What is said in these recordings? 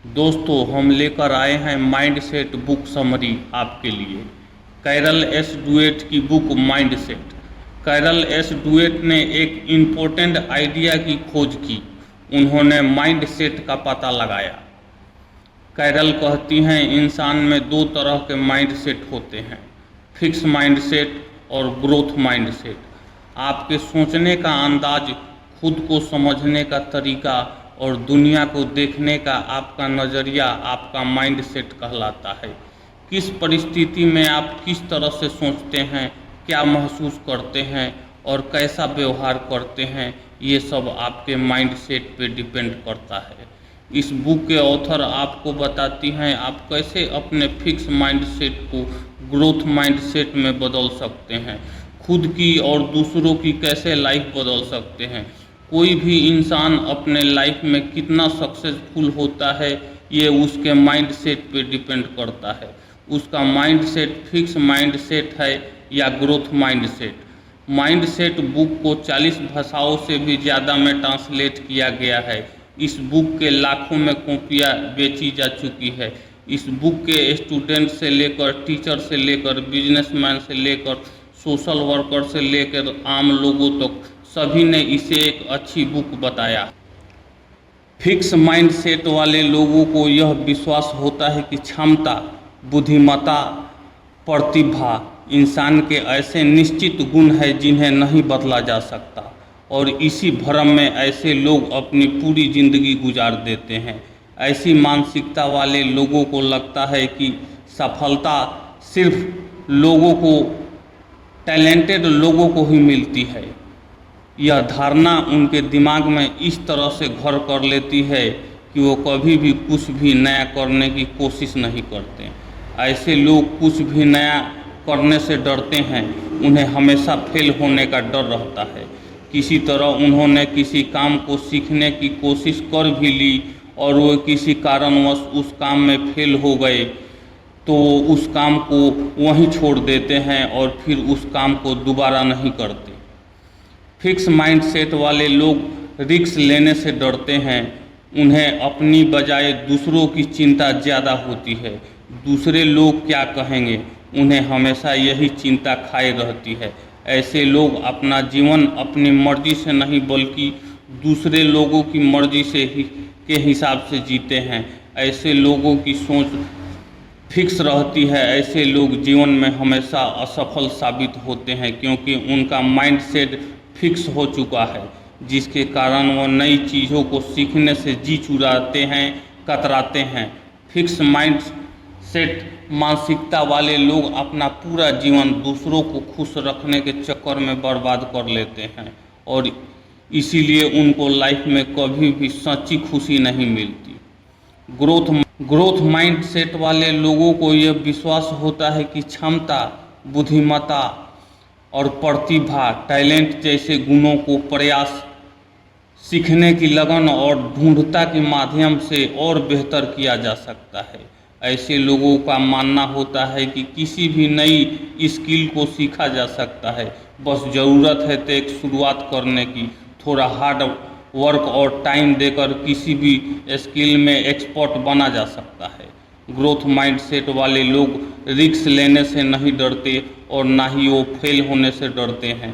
दोस्तों, हम लेकर आए हैं माइंडसेट बुक समरी आपके लिए। कैरल एस ड्वेट की बुक माइंडसेट। कैरल एस ड्वेट ने एक इम्पोर्टेंट आइडिया की खोज की। उन्होंने माइंडसेट का पता लगाया। कैरल कहती हैं इंसान में दो तरह के माइंडसेट होते हैं, फिक्स माइंडसेट और ग्रोथ माइंडसेट। आपके सोचने का अंदाज, खुद को समझने का तरीका और दुनिया को देखने का आपका नज़रिया आपका माइंडसेट कहलाता है। किस परिस्थिति में आप किस तरह से सोचते हैं, क्या महसूस करते हैं और कैसा व्यवहार करते हैं, ये सब आपके माइंडसेट पे डिपेंड करता है। इस बुक के ऑथर आपको बताती हैं आप कैसे अपने फिक्स माइंडसेट को ग्रोथ माइंडसेट में बदल सकते हैं, खुद की और दूसरों की कैसे लाइफ बदल सकते हैं। कोई भी इंसान अपने लाइफ में कितना सक्सेसफुल होता है ये उसके माइंडसेट पे डिपेंड करता है। उसका माइंडसेट फिक्स माइंडसेट है या ग्रोथ माइंडसेट। माइंडसेट बुक को 40 भाषाओं से भी ज़्यादा में ट्रांसलेट किया गया है। इस बुक के लाखों में कॉपियाँ बेची जा चुकी है। इस बुक के स्टूडेंट से लेकर, टीचर से लेकर, बिजनेसमैन से लेकर, सोशल वर्कर से लेकर आम लोगों तक सभी ने इसे एक अच्छी बुक बताया। फिक्स माइंडसेट वाले लोगों को यह विश्वास होता है कि क्षमता, बुद्धिमत्ता, प्रतिभा इंसान के ऐसे निश्चित गुण हैं जिन्हें नहीं बदला जा सकता, और इसी भ्रम में ऐसे लोग अपनी पूरी जिंदगी गुजार देते हैं। ऐसी मानसिकता वाले लोगों को लगता है कि सफलता सिर्फ लोगों को, टैलेंटेड लोगों को ही मिलती है। यह धारणा उनके दिमाग में इस तरह से घर कर लेती है कि वो कभी भी कुछ भी नया करने की कोशिश नहीं करते। ऐसे लोग कुछ भी नया करने से डरते हैं। उन्हें हमेशा फेल होने का डर रहता है। किसी तरह उन्होंने किसी काम को सीखने की कोशिश कर भी ली और वो किसी कारणवश उस काम में फेल हो गए तो उस काम को वहीं छोड़ देते हैं और फिर उस काम को दोबारा नहीं करते। फिक्स माइंडसेट वाले लोग रिस्क लेने से डरते हैं। उन्हें अपनी बजाय दूसरों की चिंता ज़्यादा होती है। दूसरे लोग क्या कहेंगे, उन्हें हमेशा यही चिंता खाए रहती है। ऐसे लोग अपना जीवन अपनी मर्जी से नहीं बल्कि दूसरे लोगों की मर्जी से ही के हिसाब से जीते हैं। ऐसे लोगों की सोच फिक्स रहती है। ऐसे लोग जीवन में हमेशा असफल साबित होते हैं क्योंकि उनका माइंडसेट फिक्स हो चुका है, जिसके कारण वो नई चीज़ों को सीखने से जी चुराते हैं, कतराते हैं। फिक्स माइंडसेट मानसिकता वाले लोग अपना पूरा जीवन दूसरों को खुश रखने के चक्कर में बर्बाद कर लेते हैं और इसीलिए उनको लाइफ में कभी भी सच्ची खुशी नहीं मिलती। ग्रोथ माइंडसेट वाले लोगों को यह विश्वास होता है कि क्षमता, बुद्धिमत्ता और प्रतिभा, टैलेंट जैसे गुणों को प्रयास, सीखने की लगन और ढूंढता के माध्यम से और बेहतर किया जा सकता है। ऐसे लोगों का मानना होता है कि किसी भी नई स्किल को सीखा जा सकता है, बस ज़रूरत है तो एक शुरुआत करने की। थोड़ा हार्ड वर्क और टाइम देकर किसी भी स्किल में एक्सपर्ट बना जा सकता है। ग्रोथ माइंडसेट वाले लोग रिस्क लेने से नहीं डरते और ना ही वो फेल होने से डरते हैं।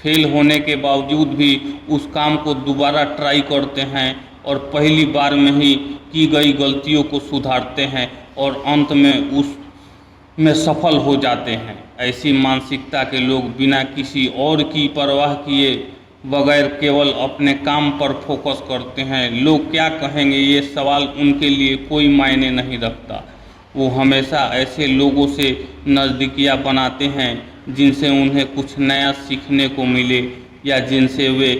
फेल होने के बावजूद भी उस काम को दोबारा ट्राई करते हैं और पहली बार में ही की गई गलतियों को सुधारते हैं और अंत में उसमें सफल हो जाते हैं। ऐसी मानसिकता के लोग बिना किसी और की परवाह किए बगैर केवल अपने काम पर फोकस करते हैं। लोग क्या कहेंगे ये सवाल उनके लिए कोई मायने नहीं रखता। वो हमेशा ऐसे लोगों से नज़दीकियाँ बनाते हैं जिनसे उन्हें कुछ नया सीखने को मिले या जिनसे वे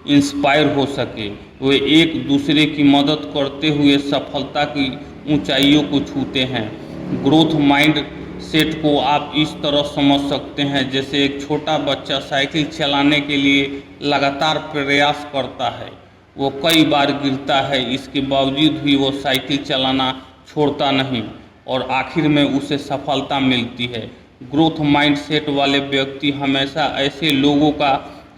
इंस्पायर हो सके। वे एक दूसरे की मदद करते हुए सफलता की ऊंचाइयों को छूते हैं। ग्रोथ माइंड सेट को आप इस तरह समझ सकते हैं जैसे एक छोटा बच्चा साइकिल चलाने के लिए लगातार प्रयास करता है। वो कई बार गिरता है, इसके बावजूद भी वो साइकिल चलाना छोड़ता नहीं और आखिर में उसे सफलता मिलती है। ग्रोथ माइंडसेट वाले व्यक्ति हमेशा ऐसे लोगों का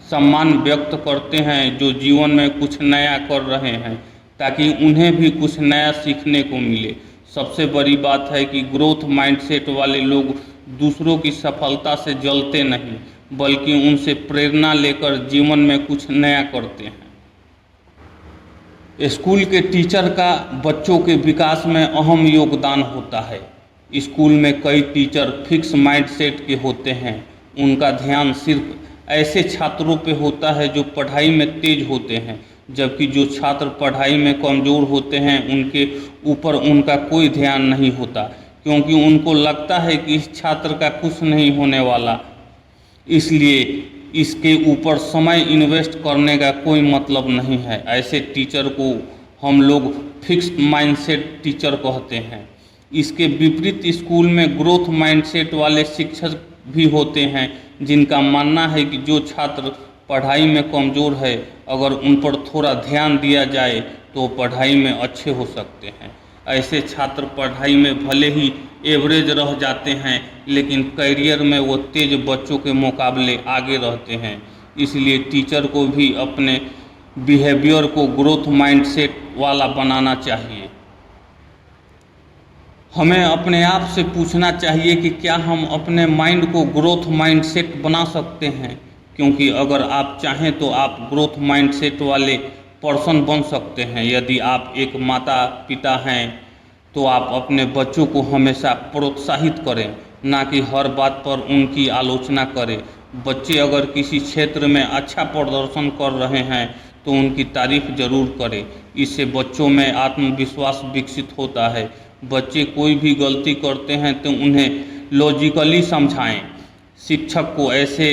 सम्मान व्यक्त करते हैं जो जीवन में कुछ नया कर रहे हैं। ताकि उन्हें भी कुछ नया सीखने को मिले। सबसे बड़ी बात है कि ग्रोथ माइंडसेट वाले लोग दूसरों की सफलता से जलते नहीं, बल्कि उनसे प्रेरणा लेकर जीवन में कुछ नया करते हैं। स्कूल के टीचर का बच्चों के विकास में अहम योगदान होता है। स्कूल में कई टीचर फिक्स माइंडसेट के होते हैं। उनका ध्यान सिर्फ ऐसे छात्रों पे होता है जो पढ़ाई में तेज होते हैं, जबकि जो छात्र पढ़ाई में कमज़ोर होते हैं उनके ऊपर उनका कोई ध्यान नहीं होता, क्योंकि उनको लगता है कि इस छात्र का कुछ नहीं होने वाला, इसलिए इसके ऊपर समय इन्वेस्ट करने का कोई मतलब नहीं है। ऐसे टीचर को हम लोग फिक्स्ड माइंडसेट टीचर कहते हैं। इसके विपरीत स्कूल में ग्रोथ माइंडसेट वाले शिक्षक भी होते हैं, जिनका मानना है कि जो छात्र पढ़ाई में कमज़ोर है, अगर उन पर थोड़ा ध्यान दिया जाए तो पढ़ाई में अच्छे हो सकते हैं। ऐसे छात्र पढ़ाई में भले ही एवरेज रह जाते हैं, लेकिन करियर में वो तेज बच्चों के मुकाबले आगे रहते हैं। इसलिए टीचर को भी अपने बिहेवियर को ग्रोथ माइंडसेट वाला बनाना चाहिए। हमें अपने आप से पूछना चाहिए कि क्या हम अपने माइंड को ग्रोथ माइंडसेट बना सकते हैं, क्योंकि अगर आप चाहें तो आप ग्रोथ माइंडसेट वाले पर्सन बन सकते हैं। यदि आप एक माता पिता हैं तो आप अपने बच्चों को हमेशा प्रोत्साहित करें, ना कि हर बात पर उनकी आलोचना करें। बच्चे अगर किसी क्षेत्र में अच्छा प्रदर्शन कर रहे हैं तो उनकी तारीफ जरूर करें। इससे बच्चों में आत्मविश्वास विकसित होता है। बच्चे कोई भी गलती करते हैं तो उन्हें लॉजिकली समझाएं। शिक्षक को ऐसे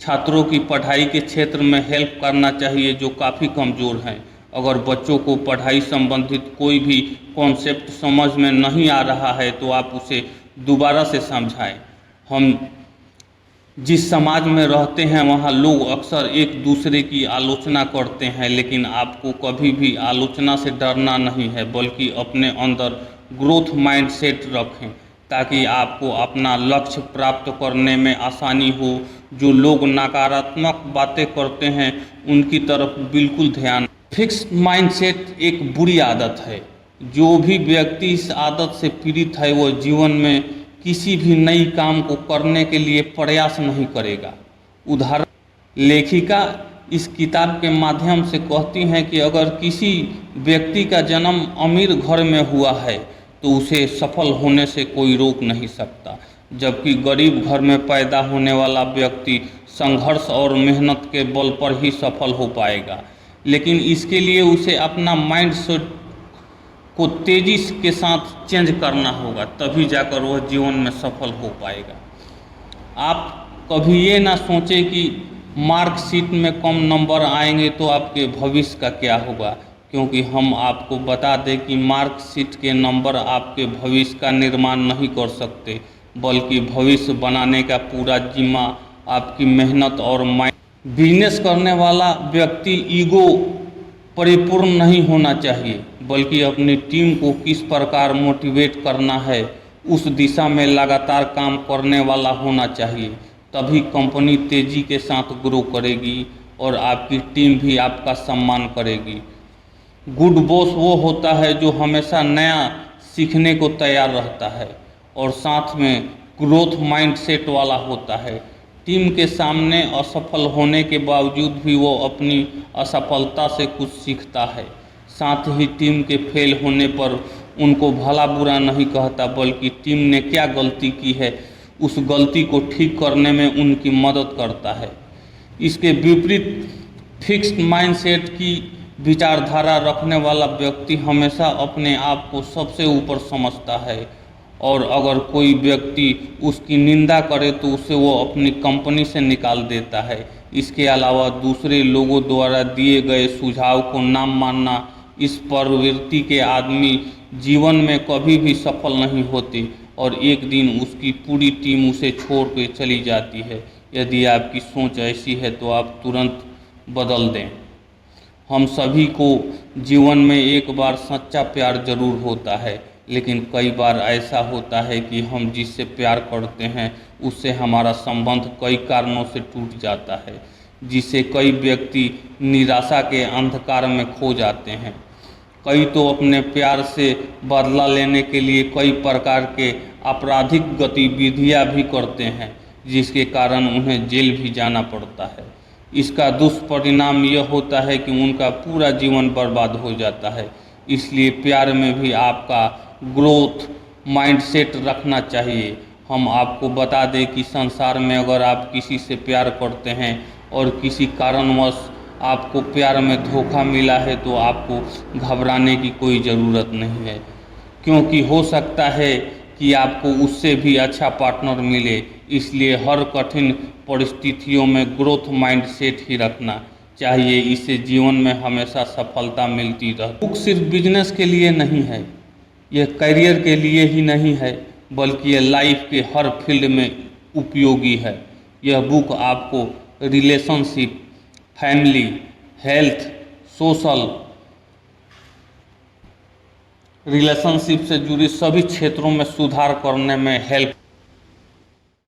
छात्रों की पढ़ाई के क्षेत्र में हेल्प करना चाहिए जो काफ़ी कमज़ोर हैं। अगर बच्चों को पढ़ाई संबंधित कोई भी कॉन्सेप्ट समझ में नहीं आ रहा है तो आप उसे दोबारा से समझाएं। हम जिस समाज में रहते हैं वहाँ लोग अक्सर एक दूसरे की आलोचना करते हैं, लेकिन आपको कभी भी आलोचना से डरना नहीं है, बल्कि अपने अंदर ग्रोथ माइंडसेट रखें ताकि आपको अपना लक्ष्य प्राप्त करने में आसानी हो। जो लोग नकारात्मक बातें करते हैं उनकी तरफ बिल्कुल ध्यान। फिक्स्ड माइंडसेट एक बुरी आदत है। जो भी व्यक्ति इस आदत से पीड़ित है वो जीवन में किसी भी नई काम को करने के लिए प्रयास नहीं करेगा। उदाहरण, लेखिका इस किताब के माध्यम से कहती हैं कि अगर किसी व्यक्ति का जन्म अमीर घर में हुआ है तो उसे सफल होने से कोई रोक नहीं सकता, जबकि गरीब घर में पैदा होने वाला व्यक्ति संघर्ष और मेहनत के बल पर ही सफल हो पाएगा। लेकिन इसके लिए उसे अपना माइंडसेट को तेजी के साथ चेंज करना होगा, तभी जाकर वह जीवन में सफल हो पाएगा। आप कभी ये ना सोचें कि मार्कशीट में कम नंबर आएंगे तो आपके भविष्य का क्या होगा, क्योंकि हम आपको बता दें कि मार्कशीट के नंबर आपके भविष्य का निर्माण नहीं कर सकते, बल्कि भविष्य बनाने का पूरा जिम्मा आपकी मेहनत और माइंड। बिजनेस करने वाला व्यक्ति ईगो परिपूर्ण नहीं होना चाहिए, बल्कि अपनी टीम को किस प्रकार मोटिवेट करना है उस दिशा में लगातार काम करने वाला होना चाहिए। तभी कंपनी तेजी के साथ ग्रो करेगी और आपकी टीम भी आपका सम्मान करेगी। गुड बॉस वो होता है जो हमेशा नया सीखने को तैयार रहता है और साथ में ग्रोथ माइंडसेट वाला होता है। टीम के सामने असफल होने के बावजूद भी वो अपनी असफलता से कुछ सीखता है। साथ ही टीम के फेल होने पर उनको भला बुरा नहीं कहता, बल्कि टीम ने क्या गलती की है उस गलती को ठीक करने में उनकी मदद करता है। इसके विपरीत फिक्स्ड माइंडसेट की विचारधारा रखने वाला व्यक्ति हमेशा अपने आप को सबसे ऊपर समझता है और अगर कोई व्यक्ति उसकी निंदा करे तो उसे वो अपनी कंपनी से निकाल देता है। इसके अलावा दूसरे लोगों द्वारा दिए गए सुझाव को ना मानना, इस प्रवृत्ति के आदमी जीवन में कभी भी सफल नहीं होते और एक दिन उसकी पूरी टीम उसे छोड़ के चली जाती है। यदि आपकी सोच ऐसी है तो आप तुरंत बदल दें। हम सभी को जीवन में एक बार सच्चा प्यार जरूर होता है, लेकिन कई बार ऐसा होता है कि हम जिससे प्यार करते हैं उससे हमारा संबंध कई कारणों से टूट जाता है, जिससे कई व्यक्ति निराशा के अंधकार में खो जाते हैं। कई तो अपने प्यार से बदला लेने के लिए कई प्रकार के आपराधिक गतिविधियां भी करते हैं, जिसके कारण उन्हें जेल भी जाना पड़ता है। इसका दुष्परिणाम यह होता है कि उनका पूरा जीवन बर्बाद हो जाता है। इसलिए प्यार में भी आपका ग्रोथ माइंडसेट रखना चाहिए। हम आपको बता दें कि संसार में अगर आप किसी से प्यार करते हैं और किसी कारणवश आपको प्यार में धोखा मिला है तो आपको घबराने की कोई ज़रूरत नहीं है, क्योंकि हो सकता है कि आपको उससे भी अच्छा पार्टनर मिले। इसलिए हर कठिन परिस्थितियों में ग्रोथ माइंडसेट ही रखना चाहिए, इससे जीवन में हमेशा सफलता मिलती रहे। बुक सिर्फ बिजनेस के लिए नहीं है, यह करियर के लिए ही नहीं है, बल्कि यह लाइफ के हर फील्ड में उपयोगी है। यह बुक आपको relationship, family, health, social relationship से जुड़ी सभी क्षेत्रों में सुधार करने में हेल्प